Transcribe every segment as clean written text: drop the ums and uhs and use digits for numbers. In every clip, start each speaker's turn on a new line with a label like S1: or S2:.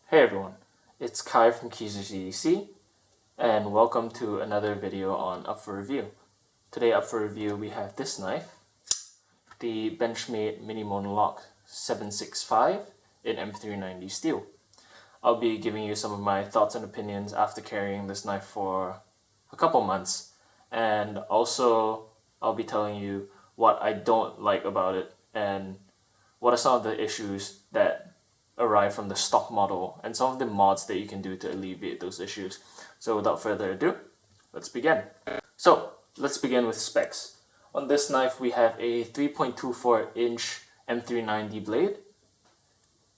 S1: Hey everyone, it's Kai from Keys GDC, and welcome to another video on Up for Review. Today up for review we have this knife, the Benchmade Mini Monolock 765 in M390 steel. I'll be giving you some of my thoughts and opinions after carrying this knife for a couple months, and also I'll be telling you what I don't like about it and what are some of the issues that arrive from the stock model and some of the mods that you can do to alleviate those issues. So without further ado, let's begin. So let's begin with specs. On this knife we have a 3.24 inch M390 blade,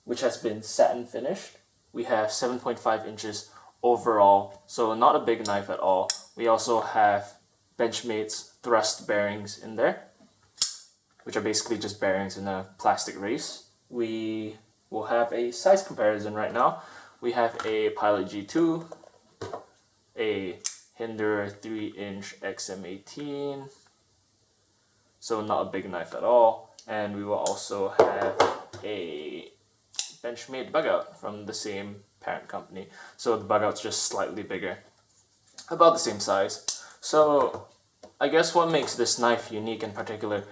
S1: which has been satin finished. We have 7.5 inches overall, so not a big knife at all. We also have Benchmade's thrust bearings in there, which are basically just bearings in a plastic race. We will have a size comparison right now. We have a Pilot G2, a Hinder 3-inch XM18, so not a big knife at all. And we will also have a Benchmade bug out from the same parent company. So the bug out's just slightly bigger, about the same size. So I guess what makes this knife unique in particular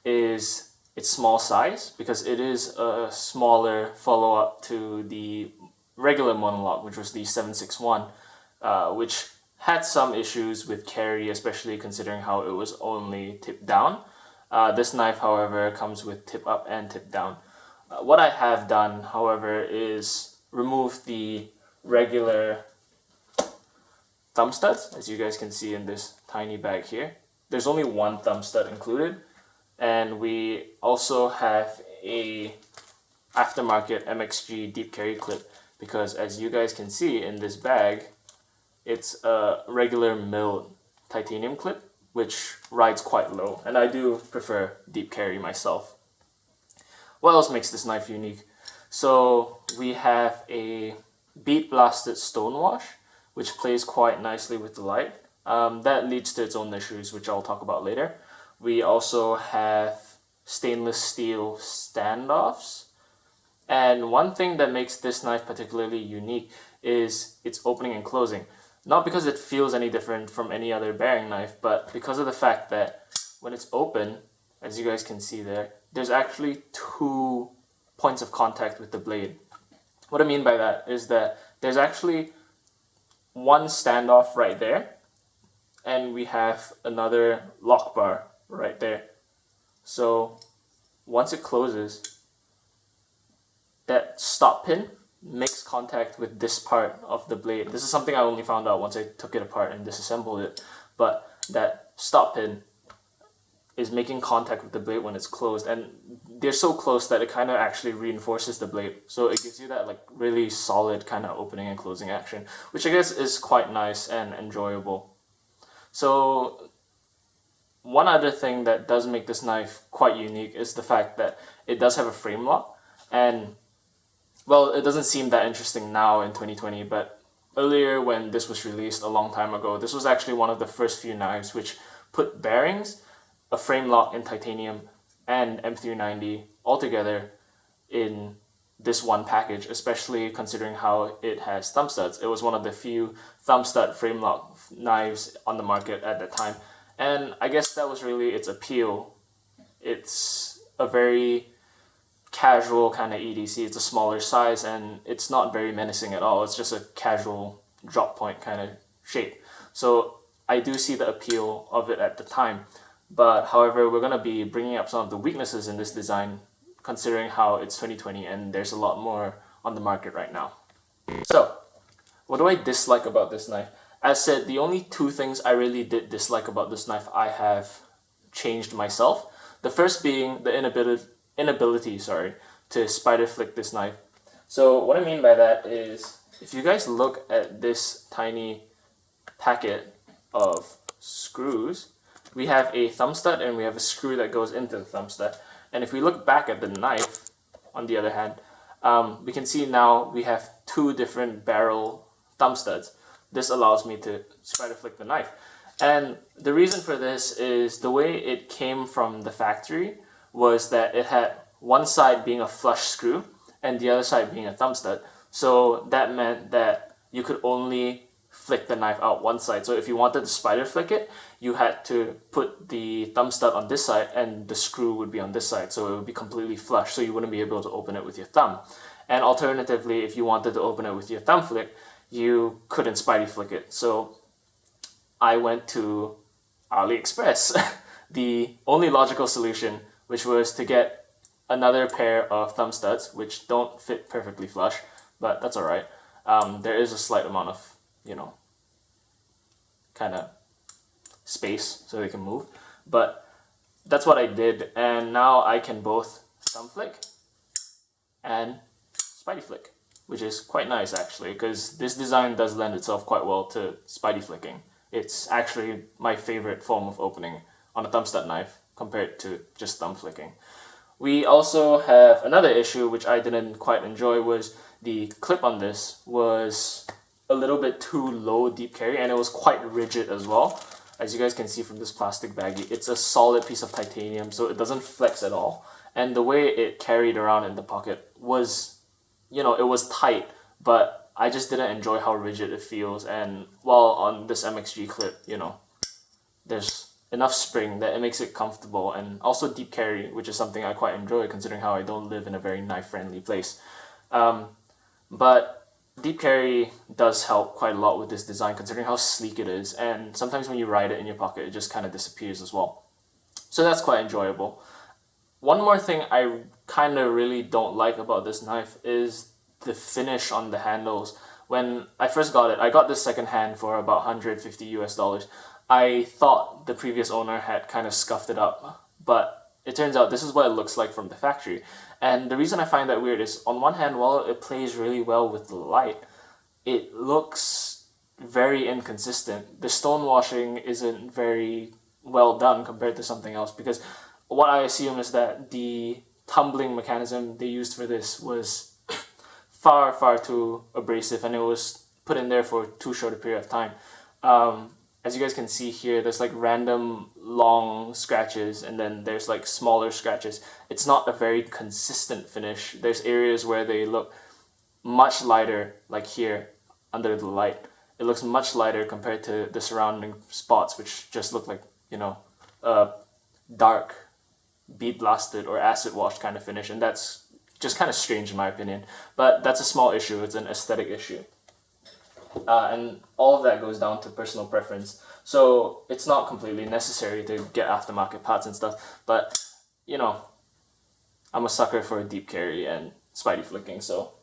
S1: is its small size, because it is a smaller follow-up to the regular Monolock, which was the 761, which had some issues with carry, especially considering how it was only tip down. This knife, however, comes with tip up and tip down. What I have done, however, is remove the regular thumb studs, as you guys can see in this tiny bag here. There's only one thumb stud included, and we also have a aftermarket MXG deep carry clip, because as you guys can see in this bag, it's a regular milled titanium clip which rides quite low, and I do prefer deep carry myself. What else makes this knife unique? So we have a bead blasted stonewash, which plays quite nicely with the light. That leads to its own issues, which I'll talk about later. We also have stainless steel standoffs. And one thing that makes this knife particularly unique is its opening and closing. Not because it feels any different from any other bearing knife, but because of the fact that when it's open, as you guys can see there, there's actually two points of contact with the blade. What I mean by that is that there's actually one standoff right there, and we have another lock bar right there. So once it closes, that stop pin makes contact with this part of the blade. This is something I only found out once I took it apart and disassembled it, but that stop pin is making contact with the blade when it's closed, and they're so close that it kind of actually reinforces the blade, so it gives you that like really solid kind of opening and closing action, which I guess is quite nice and enjoyable. So one other thing that does make this knife quite unique is the fact that it does have a frame lock. And well, it doesn't seem that interesting now in 2020, but earlier when this was released a long time ago, this was actually one of the first few knives which put bearings, a frame lock in titanium, and M390 all together in this one package, especially considering how it has thumb studs. It was one of the few thumb stud frame lock knives on the market at that time. And I guess that was really its appeal. It's a very casual kind of EDC. It's a smaller size and it's not very menacing at all. It's just a casual drop point kind of shape. So I do see the appeal of it at the time. But however, we're going to be bringing up some of the weaknesses in this design, considering how it's 2020 and there's a lot more on the market right now. So what do I dislike about this knife? As said, the only two things I really did dislike about this knife I have changed myself. The first being the inability to spider flick this knife. So what I mean by that is, if you guys look at this tiny packet of screws, we have a thumb stud and we have a screw that goes into the thumb stud. And if we look back at the knife, on the other hand, we can see now we have two different barrel thumb studs. This allows me to spider flick the knife. And the reason for this is the way it came from the factory was that it had one side being a flush screw and the other side being a thumb stud. So that meant that you could only flick the knife out one side. So if you wanted to spider flick it, you had to put the thumb stud on this side and the screw would be on this side. So it would be completely flush, so you wouldn't be able to open it with your thumb. And alternatively, if you wanted to open it with your thumb flick, you couldn't spidey flick it. So I went to AliExpress, the only logical solution, which was to get another pair of thumb studs, which don't fit perfectly flush, but that's alright. There is a slight amount of, kind of space so they can move. But that's what I did, and now I can both thumb flick and spidey flick, which is quite nice actually, because this design does lend itself quite well to spidey flicking. It's actually my favorite form of opening on a thumb stud knife compared to just thumb flicking. We also have another issue which I didn't quite enjoy, was the clip on this was a little bit too low deep carry, and it was quite rigid as well. As you guys can see from this plastic baggie, it's a solid piece of titanium, so it doesn't flex at all. And the way it carried around in the pocket was, it was tight, but I just didn't enjoy how rigid it feels. And while on this MXG clip, there's enough spring that it makes it comfortable, and also deep carry, which is something I quite enjoy considering how I don't live in a very knife-friendly place. But deep carry does help quite a lot with this design considering how sleek it is, and sometimes when you ride it in your pocket, it just kind of disappears as well. So that's quite enjoyable. One more thing I kind of really don't like about this knife is the finish on the handles. When I first got it, I got this secondhand for about $150 US. I thought the previous owner had kind of scuffed it up, but it turns out this is what it looks like from the factory. And the reason I find that weird is, on one hand, while it plays really well with the light, it looks very inconsistent. The stone washing isn't very well done compared to something else, because what I assume is that the tumbling mechanism they used for this was far too abrasive, and it was put in there for too short a period of time. As you guys can see here, there's like random long scratches, and then there's like smaller scratches. It's not a very consistent finish. There's areas where they look much lighter, like here under the light. It looks much lighter compared to the surrounding spots, which just look like, dark, bead blasted or acid washed kind of finish, and that's just kind of strange in my opinion. But that's a small issue. It's an aesthetic issue. And all of that goes down to personal preference. So it's not completely necessary to get aftermarket parts and stuff, but I'm a sucker for deep carry and spidey flicking, so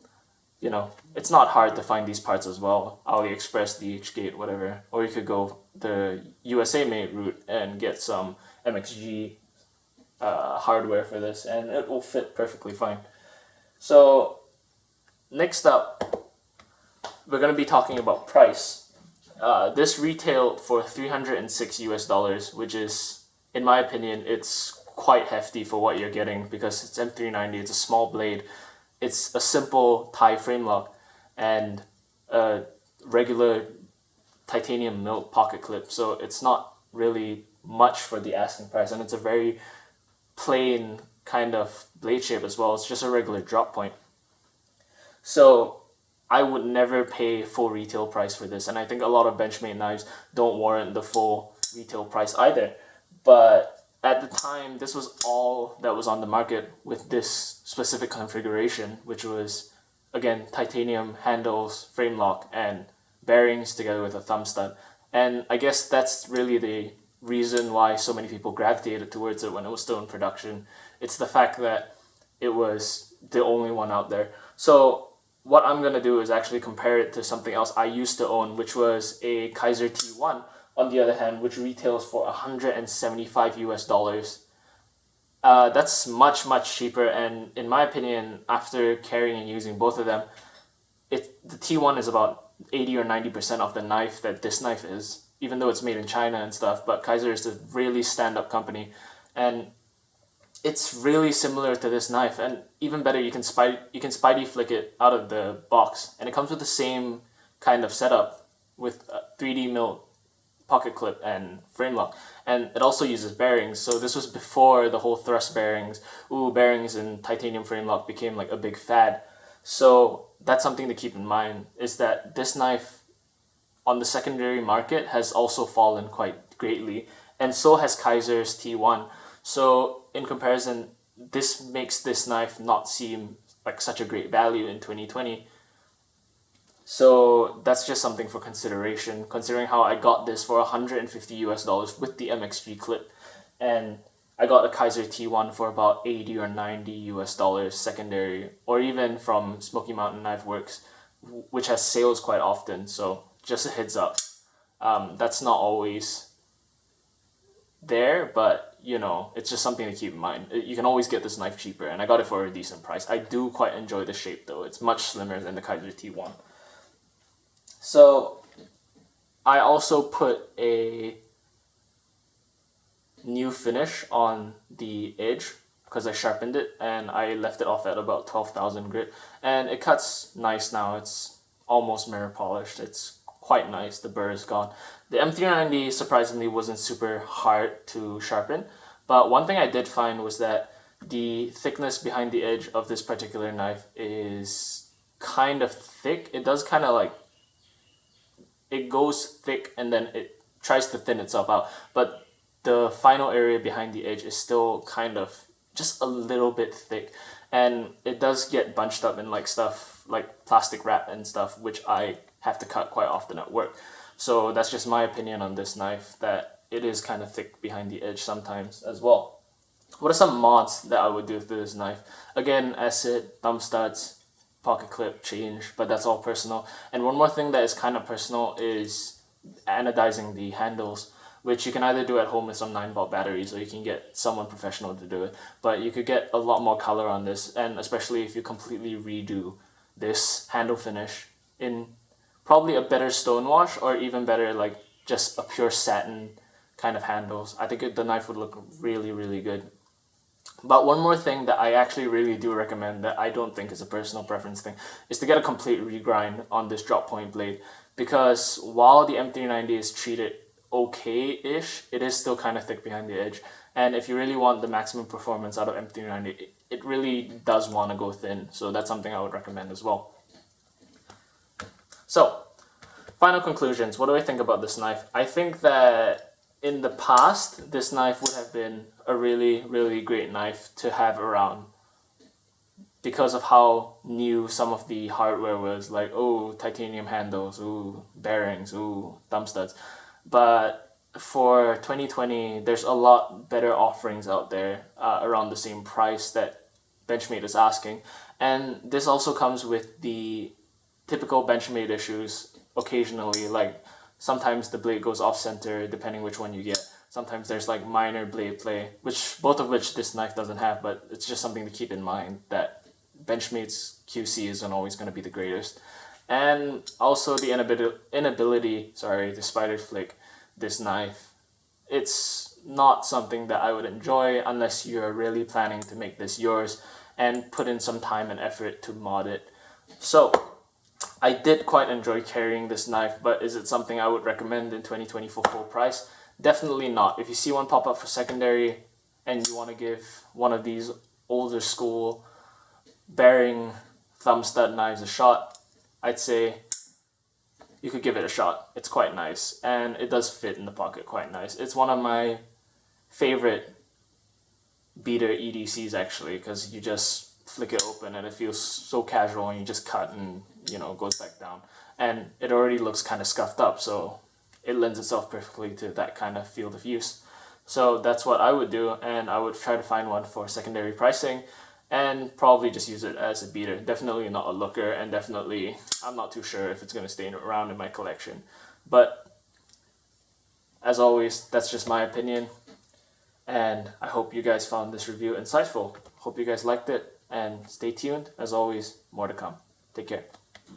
S1: it's not hard to find these parts as well. AliExpress, DHgate, whatever. Or you could go the USA made route and get some MXG hardware for this, and it will fit perfectly fine. So next up, we're going to be talking about price. This retailed for $306 US, which is, in my opinion, it's quite hefty for what you're getting, because it's M390, it's a small blade, it's a simple Thai frame lock, and a regular titanium milled pocket clip, so it's not really much for the asking price, and it's a very plain kind of blade shape as well. It's just a regular drop point. So I would never pay full retail price for this, and I think a lot of Benchmade knives don't warrant the full retail price either. But at the time, this was all that was on the market with this specific configuration, which was, again, titanium handles, frame lock, and bearings together with a thumb stud. And I guess that's really the reason why so many people gravitated towards it when it was still in production. It's the fact that it was the only one out there. So what I'm going to do is actually compare it to something else I used to own, which was a Kaiser T1, on the other hand, which retails for $175 US. That's much cheaper, and in my opinion, after carrying and using both of them, the T1 is about 80 or 90% of the knife that this knife is, even though it's made in China and stuff. But Kaiser is a really stand-up company, and it's really similar to this knife, and even better, you can spidey flick it out of the box, and it comes with the same kind of setup with a 3D milled pocket clip and frame lock, and it also uses bearings. So this was before the whole thrust bearings, bearings and titanium frame lock became like a big fad. So that's something to keep in mind, is that this knife on the secondary market has also fallen quite greatly, and so has Kaiser's T1. So in comparison, this makes this knife not seem like such a great value in 2020. So that's just something for consideration, considering how I got this for $150 with the MXG clip, and I got a Kaiser T1 for about $80 or $90 secondary, or even from Smoky Mountain Knife Works, which has sales quite often. So just a heads up, that's not always there, but you know, it's just something to keep in mind. You can always get this knife cheaper, and I got it for a decent price. I do quite enjoy the shape though. It's much slimmer than the Kaiser T1. So I also put a new finish on the edge because I sharpened it, and I left it off at about 12,000 grit, and it cuts nice now. It's almost mirror polished. It's quite nice. The burr is gone. The M390 surprisingly wasn't super hard to sharpen, but one thing I did find was that the thickness behind the edge of this particular knife is kind of thick. It does kind of like, it goes thick and then it tries to thin itself out, but the final area behind the edge is still kind of just a little bit thick, and it does get bunched up in like stuff like plastic wrap and stuff, which I have to cut quite often at work. So that's just my opinion on this knife, that it is kind of thick behind the edge sometimes as well. What are some mods that I would do to this knife? Again, acid, thumb studs, pocket clip, change, but that's all personal. And one more thing that is kind of personal is anodizing the handles, which you can either do at home with some 9-volt batteries, or you can get someone professional to do it. But you could get a lot more color on this, and especially if you completely redo this handle finish in probably a better stone wash, or even better like just a pure satin kind of handles. I think the knife would look really, really good. But one more thing that I actually really do recommend, that I don't think is a personal preference thing, is to get a complete regrind on this drop point blade, because while the M390 is treated okay-ish, it is still kind of thick behind the edge, and if you really want the maximum performance out of M390, it really does want to go thin. So that's something I would recommend as well. So final conclusions, what do I think about this knife? I think that in the past, this knife would have been a really, really great knife to have around, because of how new some of the hardware was, like, oh, titanium handles, ooh, bearings, ooh, thumb studs. But for 2020, there's a lot better offerings out there around the same price that Benchmade is asking. And this also comes with the typical Benchmade issues occasionally, like sometimes the blade goes off center depending which one you get. Sometimes there's like minor blade play, both of which this knife doesn't have, but it's just something to keep in mind, that Benchmade's QC isn't always going to be the greatest. And also the inability to spider flick this knife. It's not something that I would enjoy unless you're really planning to make this yours and put in some time and effort to mod it. So I did quite enjoy carrying this knife, but is it something I would recommend in 2020 for full price? Definitely not. If you see one pop up for secondary and you want to give one of these older school bearing thumb stud knives a shot, I'd say you could give it a shot. It's quite nice, and it does fit in the pocket quite nice. It's one of my favorite beater EDCs actually, because you just flick it open and it feels so casual, and you just cut and, you know, it goes back down. And it already looks kind of scuffed up, so it lends itself perfectly to that kind of field of use. So that's what I would do, and I would try to find one for secondary pricing and probably just use it as a beater. Definitely not a looker, and definitely I'm not too sure if it's going to stay around in my collection. But as always, that's just my opinion, and I hope you guys found this review insightful. Hope you guys liked it, and stay tuned. As always, more to come. Take care.